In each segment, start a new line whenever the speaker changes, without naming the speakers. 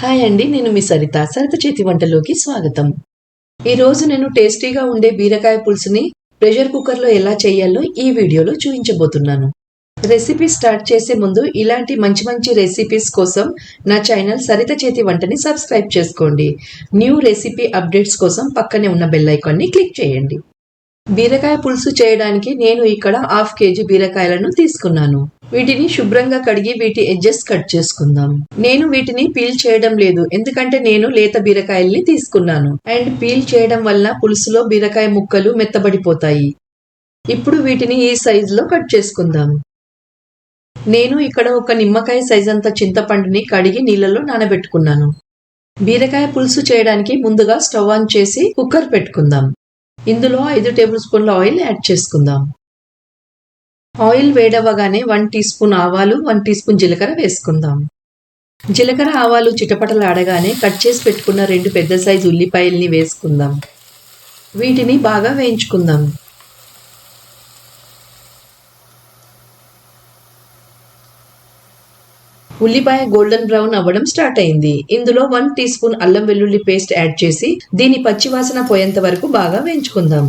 Hi అండి, నేను మీ సరిత చేతి వంటలోకి స్వాగతం. ఈ రోజు నేను టేస్టీగా ఉండే బీరకాయ పులుసుని ప్రెషర్ కుక్కర్లో ఎలా చేయాలో ఈ వీడియోలో చూపించబోతున్నాను. రెసిపీ స్టార్ట్ చేసే ముందు ఇలాంటి మంచి మంచి రెసిపీస్ కోసం నా ఛానల్ సరిత చేతి వంటని సబ్స్క్రైబ్ చేసుకోండి. న్యూ రెసిపీ అప్డేట్స్ కోసం పక్కనే ఉన్న బెల్ ఐకాన్ని క్లిక్ చేయండి. బీరకాయ పులుసు చేయడానికి నేను ఇక్కడ 1/2 kg బీరకాయలను తీసుకున్నాను. వీటిని శుభ్రంగా కడిగి వీటి ఎడ్జెస్ కట్ చేసుకుందాం. నేను వీటిని పీల్ చేయడం లేదు, ఎందుకంటే నేను లేత బీరకాయల్ని తీసుకున్నాను. అండ్ పీల్ చేయడం వల్ల పులుసులో బీరకాయ ముక్కలు మెత్తబడిపోతాయి. ఇప్పుడు వీటిని ఈ సైజులో కట్ చేసుకుందాం. నేను ఇక్కడ ఒక నిమ్మకాయ సైజ్ అంత చింతపండుని కడిగి నీళ్ళలో నానబెట్టుకున్నాను. బీరకాయ పులుసు చేయడానికి ముందుగా స్టవ్ ఆన్ చేసి కుక్కర్ పెట్టుకుందాం. ఇందులో 5 టేబుల్ స్పూన్ల ఆయిల్ యాడ్ చేసుకుందాం. ఆయిల్ వేడవగానే 1 టీ స్పూన్ ఆవాలు, 1 టీ స్పూన్ జీలకర్ర వేసుకుందాం. జీలకర్ర ఆవాలు చిటపటలాడగానే కట్ చేసి పెట్టుకున్న 2 పెద్ద సైజు ఉల్లిపాయల్ని వేసుకుందాం. వీటిని బాగా వేయించుకుందాం. ఉల్లిపాయ గోల్డెన్ బ్రౌన్ అవ్వడం స్టార్ట్ అయింది. ఇందులో 1 టీ స్పూన్ అల్లం వెల్లుల్లి పేస్ట్ యాడ్ చేసి దీని పచ్చివాసన పోయేంత వరకు బాగా వేయించుకుందాం.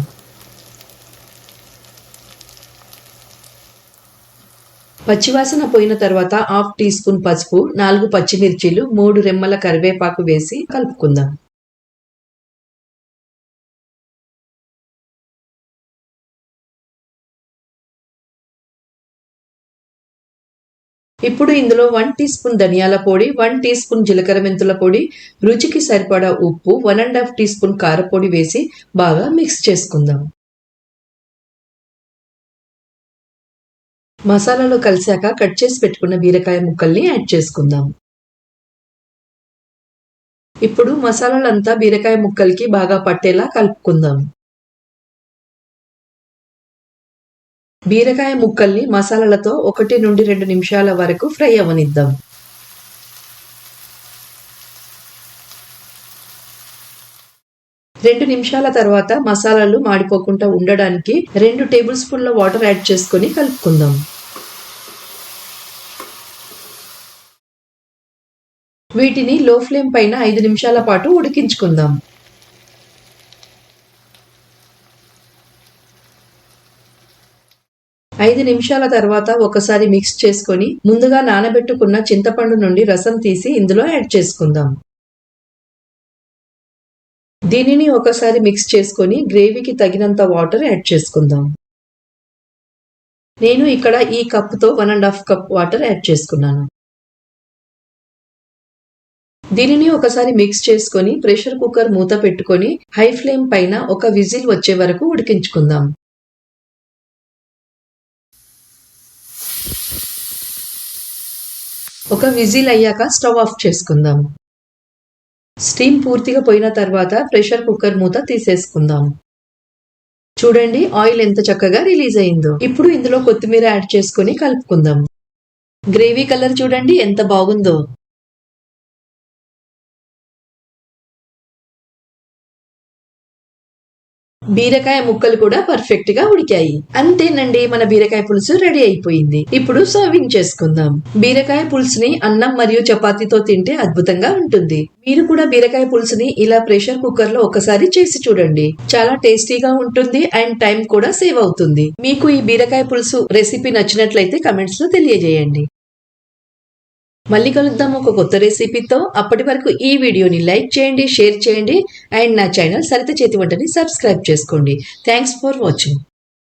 పచ్చివాసన పోయిన తర్వాత 1/2 టీ స్పూన్ పసుపు, 4 పచ్చిమిర్చీలు, 3 రెమ్మల కరివేపాకు వేసి కలుపుకుందాం. ఇప్పుడు ఇందులో 1 టీ స్పూన్ ధనియాల పొడి, 1 టీ స్పూన్ జీలకర్ర మెంతుల పొడి, రుచికి సరిపడా ఉప్పు, 1½ టీ స్పూన్ కారపొడి వేసి బాగా మిక్స్ చేసుకుందాం. మసాలాలు కలిసాక కట్ చేసి పెట్టుకున్న బీరకాయ ముక్కల్ని యాడ్ చేసుకుందాం. ఇప్పుడు మసాలాలంతా బీరకాయ ముక్కలకి బాగా పట్టేలా కలుపుకుందాం. బీరకాయ ముక్కల్ని మసాలాలతో 1 నుండి 2 నిమిషాల వరకు ఫ్రై అవ్వనిద్దాం. రెండు నిమిషాల తర్వాత మసాలాలు మాడిపోకుండా ఉండడానికి 2 టేబుల్ స్పూన్ల వాటర్ యాడ్ చేసుకొని కలుపుకుందాం. వీటిని లో ఫ్లేమ్ పైన 5 నిమిషాల పాటు ఉడికించుకుందాం. ఐదు నిమిషాల తర్వాత ఒకసారి మిక్స్ చేసుకొని ముందుగా నానబెట్టుకున్న చింతపండు నుండి రసం తీసి ఇందులో యాడ్ చేసుకుందాం. దీనిని ఒకసారి మిక్స్ చేసుకొని గ్రేవీకి తగినంత వాటర్ యాడ్ చేసుకుందాం. నేను ఇక్కడ ఈ కప్తో 1½ కప్ వాటర్ యాడ్ చేసుకున్నాను. దీనిని ఒకసారి మిక్స్ చేసుకొని ప్రెషర్ కుక్కర్ మూత పెట్టుకొని హై ఫ్లేమ్ పైన ఒక విజిల్ వచ్చే వరకు ఉడికించుకుందాం. ఒక విజిల్ అయ్యాక స్టవ్ ఆఫ్ చేసుకుందాం. స్టీమ్ పూర్తిగా పోయిన తర్వాత ప్రెషర్ కుక్కర్ మూత తీసేసుకుందాం. చూడండి, ఆయిల్ ఎంత చక్కగా రిలీజ్ అయిందో. ఇప్పుడు ఇందులో కొత్తిమీర యాడ్ చేసుకొని కలుపుకుందాం. గ్రేవీ కలర్ చూడండి ఎంత బాగుందో. బీరకాయ ముక్కలు కూడా పర్ఫెక్ట్ గా ఉడికాయి. అంతేనండి, మన బీరకాయ పులుసు రెడీ అయిపోయింది. ఇప్పుడు సర్వింగ్ చేసుకుందాం. బీరకాయ పులుసుని అన్నం మరియు చపాతీతో తింటే అద్భుతంగా ఉంటుంది. మీరు కూడా బీరకాయ పులుసుని ఇలా ప్రెషర్ కుక్కర్ లో ఒకసారి చేసి చూడండి. చాలా టేస్టీగా ఉంటుంది అండ్ టైం కూడా సేవ్ అవుతుంది. మీకు ఈ బీరకాయ పులుసు రెసిపీ నచ్చినట్లయితే కమెంట్స్ లో తెలియజేయండి. మళ్ళీ కలుద్దాం ఒక కొత్త రెసిపీతో. అప్పటి వరకు ఈ వీడియోని లైక్ చేయండి, షేర్ చేయండి అండ్ నా ఛానల్ సరిత చేతి వంటని సబ్స్క్రైబ్ చేసుకోండి. Thanks for watching.